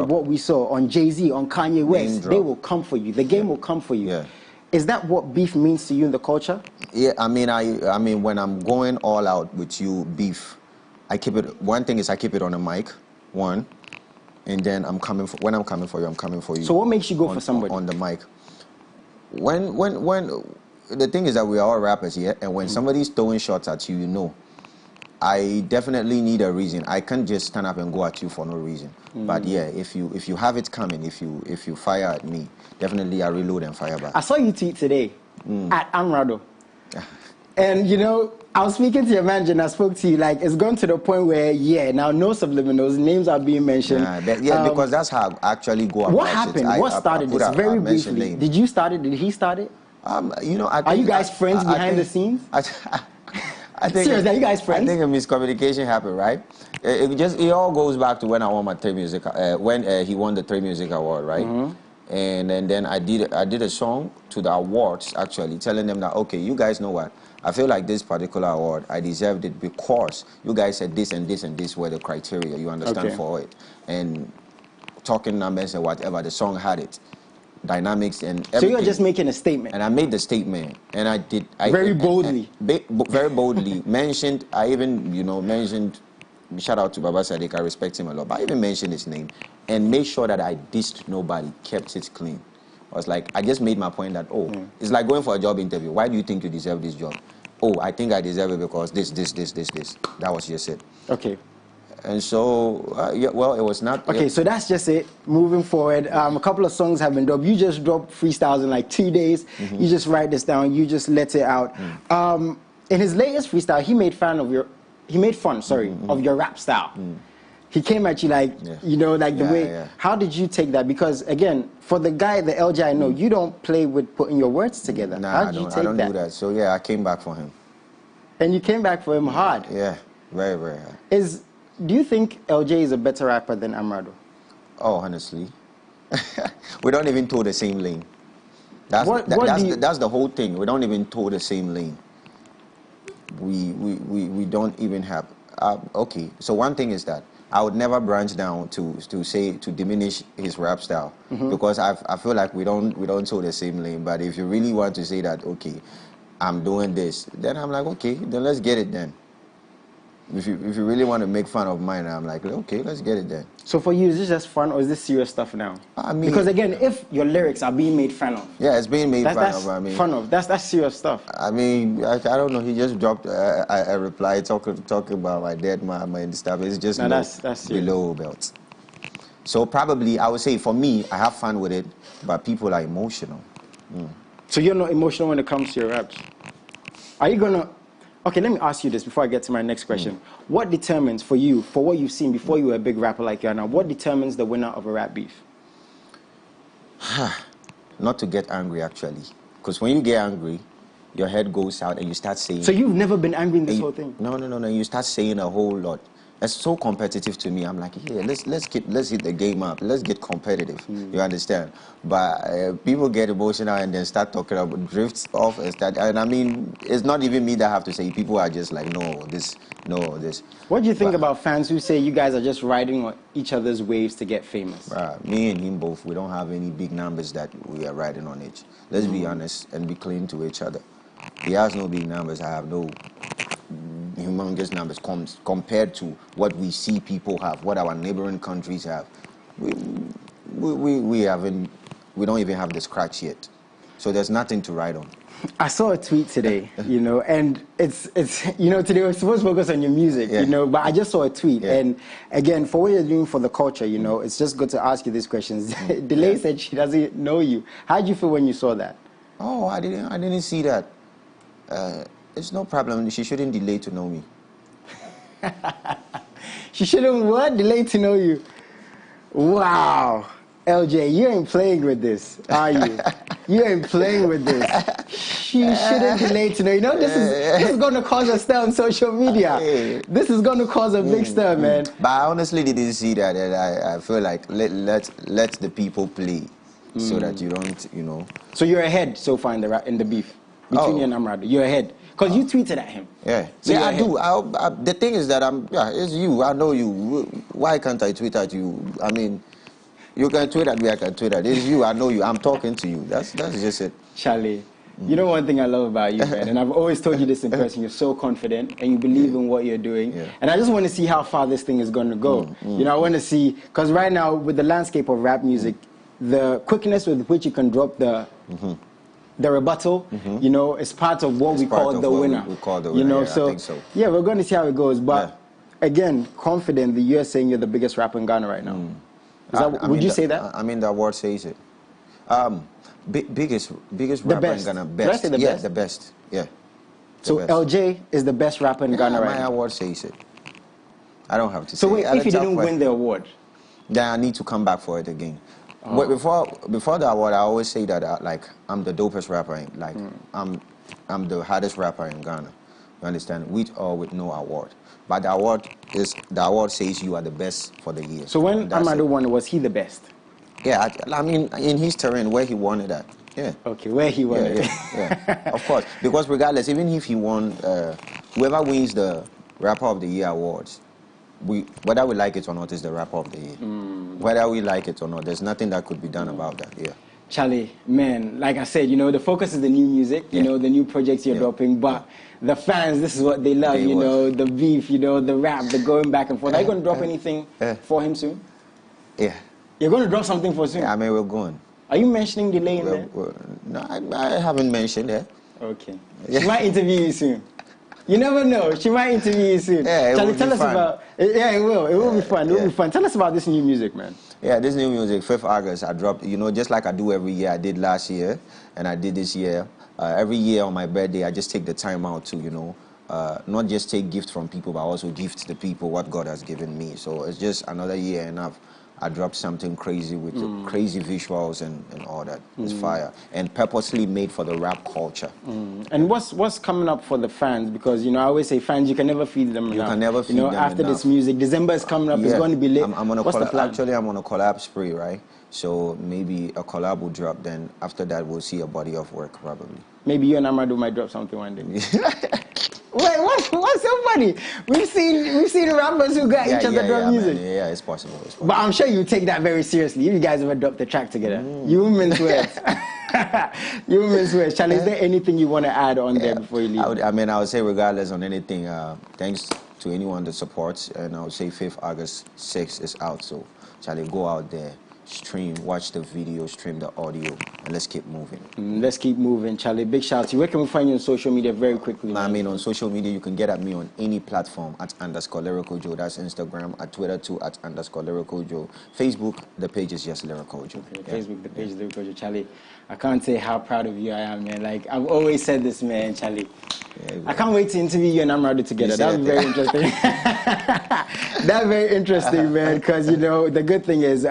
what we saw, on Jay-Z, on Kanye West, they will come for you. The Game will come for you. Yeah. Is that what beef means to you in the culture? Yeah, I mean, when I'm going all out with you, beef, I keep it. One thing is I keep it on the mic, one. And then when I'm coming for you, I'm coming for you. So what makes you go for somebody? On the mic. When the thing is that we are all rappers here, and when somebody's throwing shots at you, I definitely need a reason. I can't just stand up and go at you for no reason. But yeah, if you have it coming, if you fire at me, definitely I reload and fire back. I saw you tweet today at Amrado. And I was speaking to your manager and I spoke to you, like, it's gone to the point where, now no subliminals, names are being mentioned. Because that's how I actually go about it. What happened? What started this? Very briefly. Did you start it? Did he start it? I think, are you guys friends behind the scenes? I think seriously, are you guys friends? I think a miscommunication happened, right? It all goes back to when I won my 3 Music, when he won the 3 Music Award, right? And then I did a song to the awards, actually, telling them that, okay, you guys know what? I feel like this particular award, I deserved it because you guys said this and this and this were the criteria, you understand, for it. And talking numbers and whatever, the song had it. Dynamics and everything. So you're just making a statement? And I made the statement, and I did. Very boldly? Very boldly. Mentioned, I even, mentioned, shout out to Baba Sadiq, I respect him a lot, but I even mentioned his name and made sure that I dissed nobody, kept it clean. I was like, I just made my point that, it's like going for a job interview. Why do you think you deserve this job? Oh, I think I deserve it because this. That was just it. Okay. And so, it was not... Okay, so that's just it. Moving forward, a couple of songs have been dropped. You just dropped freestyles in like 2 days. You just write this down. You just let it out. in his latest freestyle, he made fun of your rap style. He came at you like, you know, like the way. Yeah. How did you take that? Because again, for the guy, the LJ I know, you don't play with putting your words together. Nah, How did you take I don't do that. So yeah, I came back for him. And you came back for him hard. Yeah, very, very hard. Do you think LJ is a better rapper than Amrado? Oh, honestly, we don't even toe the same lane. That's the whole thing. We don't even toe the same lane. We don't even have. Okay, so one thing is that I would never branch down to diminish his rap style because I feel like we don't toe the same lane. But if you really want to say that, okay, I'm doing this, then I'm like, okay, then let's get it then. If you really want to make fun of mine, I'm like, okay, let's get it then. So for you, is this just fun or is this serious stuff now? I mean, because again, if your lyrics are being made fun of, yeah, it's being made fun of. I mean, fun of. That's serious stuff. I mean, I don't know. He just dropped a reply talking about my dead mama and stuff. It's just that's below belt. So probably I would say for me, I have fun with it, but people are emotional. So you're not emotional when it comes to your raps. Are you gonna? Okay, let me ask you this before I get to my next question. What determines for you, for what you've seen before you were a big rapper like you are now, what determines the winner of a rap beef? Not to get angry, actually. Because when you get angry, your head goes out and you start saying... So you've never been angry in this whole thing? No. You start saying a whole lot. It's so competitive to me. I'm like, yeah, let's hit the game up. Let's get competitive. You understand? But people get emotional and then start talking about drifts off and start. And I mean, it's not even me that have to say. People are just like, no, this. What do you think about fans who say you guys are just riding on each other's waves to get famous? Me and him both, we don't have any big numbers that we are riding on each. Let's be honest and be clean to each other. He has no big numbers. I have no humongous numbers compared to what we see people have, what our neighboring countries have. We don't even have the scratch yet. So there's nothing to ride on. I saw a tweet today, you know, and it's you know, today we're supposed to focus on your music, you know, but I just saw a tweet. And again, for what you're doing for the culture, you know, it's just good to ask you these questions. Delay said she doesn't know you. How did you feel when you saw that? Oh, I didn't see that. It's no problem. She shouldn't delay to know me. She shouldn't what? Delay to know you. Wow. LJ, you ain't playing with this, are you? You ain't playing with this. She shouldn't delay to know. You know, this is going to cause a stir on social media. This is going to cause a big stir, man. But I honestly didn't see that. And I feel like let the people play so that you don't, you know. So you're ahead so far in the beef between you and Amrado. You're ahead. Because you tweeted at him. Yeah. So I do. The thing is that it's you. I know you. Why can't I tweet at you? I mean, you can tweet at me, I can tweet at you. It's you. I know you. I'm talking to you. That's just it. Charlie, you know one thing I love about you, man, and I've always told you this in person, you're so confident and you believe in what you're doing. And I just want to see how far this thing is going to go. You know, I want to see, because right now with the landscape of rap music, the quickness with which you can drop the rebuttal, you know, is part of what we call the winner. We call the winner, you know, I think so. Yeah, we're going to see how it goes. But again, confident that you're saying you're the biggest rapper in Ghana right now. Would you say that? I mean, the award says it. Biggest rapper in Ghana. Best. Did I say the best? The best. Yeah. So best. LJ is the best rapper in Ghana right now. My award says it. I don't have to say. So wait, if you didn't win the award, then I need to come back for it again. But before the award, I always say that like I'm the dopest rapper. I'm the hardest rapper in Ghana. You understand? With or with no award. But the award says you are the best for the year. So when Amrado won, was he the best? Yeah, I mean in his terrain where he won it at. Yeah. Okay, where he won it. Yeah. Of course, because regardless, even if he won, whoever wins the Rapper of the Year awards, whether we like it or not, is the Rapper of the Year. Whether we like it or not, there's nothing that could be done about that. Yeah. Charlie, man, like I said, you know, the focus is the new music, you know, the new projects you're dropping, but the fans, this is what they love, you know, the beef, you know, the rap, the going back and forth. Are you going to drop anything for him soon? Yeah. You're going to drop something for soon? Yeah, I mean, we're going. Are you mentioning delay in there? No, I haven't mentioned it. Okay. She might interview you soon. You never know. She might interview you soon. Yeah, Charlie, tell us about. Yeah, it will. It will be fun. It will be fun. Tell us about this new music, man. Yeah, this new music, 5th August, I dropped, you know, just like I do every year. I did last year, and I did this year. every year on my birthday, I just take the time out to, you know, not just take gifts from people, but also give to the people what God has given me. So it's just another year and I dropped something crazy with crazy visuals and all that. It's fire. And purposely made for the rap culture. And what's coming up for the fans? Because, you know, I always say fans, you can never feed them enough. You can never feed them after enough. this music, December is coming up, it's going to be lit. I'm on a what's the plan? Actually, I'm on a collab spree, right? So maybe a collab will drop, then after that we'll see a body of work probably. Maybe you and Amado might drop something one day. Wait, what's so funny? We've seen rappers who got each other drop music. Man. Yeah, it's possible. But I'm sure you take that very seriously. You guys ever dropped a track together? You mince words. You mince words. Charlie, is there anything you want to add on there before you leave? I would say regardless on anything, thanks to anyone that supports, and I would say 5th August 6 is out. So Charlie, go out there. Stream, watch the video, stream the audio, and let's keep moving. Let's keep moving, Charlie. Big shout out to you. Where can we find you on social media very quickly? I mean, on social media, you can get at me on any platform at _Lyrical Joe. That's Instagram, at Twitter too, at _Lyrical Joe. Facebook, the page is just Lyrical Joe. Okay, Facebook, the page is Lyrical Joe. Charlie, I can't say how proud of you I am, man. Like, I've always said this, man, Charlie. Yeah, I can't wait to interview you and Amado together. That'd be very interesting. That's very interesting, man, because, you know, the good thing is,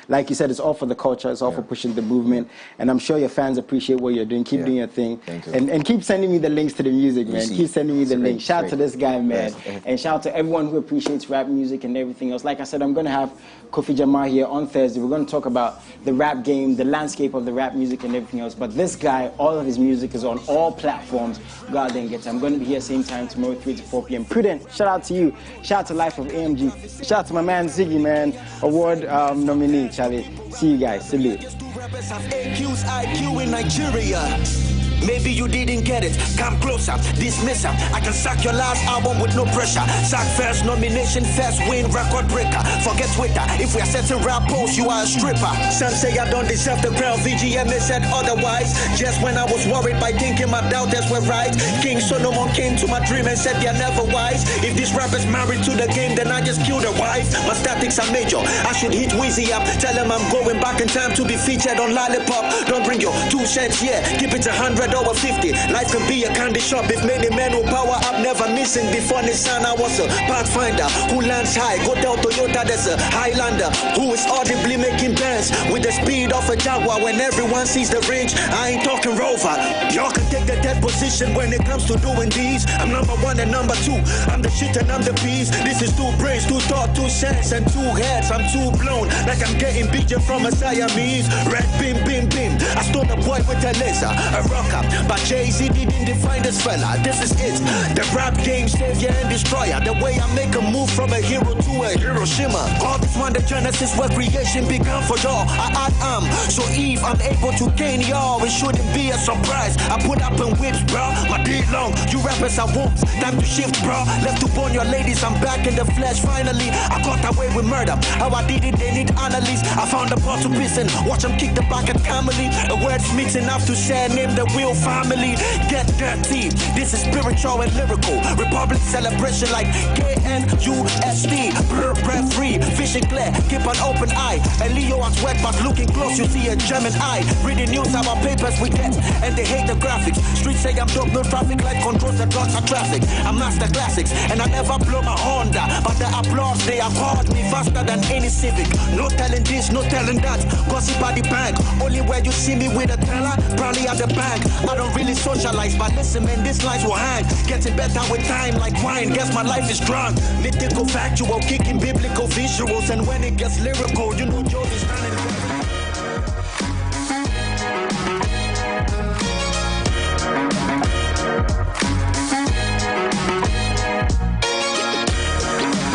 like you said, it's all for the culture, it's all for pushing the movement, and I'm sure your fans appreciate what you're doing. Keep doing your thing. Thank you. And keep sending me the links to the music, man. Keep sending me the links. Shout out to this guy, man. And shout out to everyone who appreciates rap music and everything else. Like I said, I'm going to have Kofi Jamal here on Thursday. We're going to talk about the rap game, the landscape of the rap music and everything else. But this guy, all of his music is on all platforms. Go out there and get it. I'm going to be here same time tomorrow, 3 to 4 p.m. Prudent, shout out to you. Shout out to Life of AMG. Shout out to my man Ziggy, man. Award nominee, Charlie. See you guys. Salute. IQ in Nigeria. Maybe you didn't get it. Come closer, dismiss her. I can sack your last album with no pressure. Sack first nomination, first win, record breaker. Forget Twitter. If we are setting rap posts, you are a stripper. Some say I don't deserve the crown. VGMA said otherwise. Just when I was worried by thinking my doubters were right. King Solomon came to my dream and said they're never wise. If this rapper's married to the game, then I just killed a wife. My statics are major. I should hit Weezy up. Tell him I'm going back in time to be featured on Lollipop. Don't bring your 2 cents here. Keep it 100 over 50. Life can be a candy shop if many men will power up, never missing. Before Nissan, I was a pathfinder who lands high. Go tell Toyota there's a Highlander who is audibly making bands with the speed of a Jaguar. When everyone sees the range, I ain't talking Rover. Y'all can take the dead position when it comes to doing these. I'm number 1 and number 2. I'm the shit and I'm the beast. This is 2 brains, 2 thoughts, 2 cents, and 2 heads. I'm too blown, like I'm getting BJ from a Siamese. Red beam, beam, beam. I stole the boy with a laser, a rocker. But Jay-Z didn't define this fella. This is it. The rap game savior and destroyer. The way I make a move from a hero to a Hiroshima. All this one, the genesis where creation began for y'all. I am. So if I'm able to gain y'all, it shouldn't be a surprise. I put up in whips, bro. My day long. You rappers are wolves. Time to shift, bro. Left to burn your ladies. I'm back in the flesh finally. I got away with murder. How I did it, they need analysts. I found a pot to piss and watch them kick the bucket calmly. A wordsmith enough to say name the real family. Get dirty. This is spiritual and lyrical. Republic celebration like KNUST. Breath free, fishing clear, keep an open eye. And Leo at sweat, but looking close, you see a German eye. Reading news, our papers we get, and they hate the graphics. Streets say I'm dope, no traffic light controls the dots of traffic. I'm master classics, and I never blow my Honda. But the applause, they applaud me faster than any Civic. No telling this, no telling that. Gossip at the bank, only where you see me with a teller, probably at the bank. I don't really socialize, but listen, man, these lines will hang. Getting better with time, like wine. Guess my life is drunk. Mythical, factual, kicking biblical visuals, and when it gets lyrical, you know Joe is running.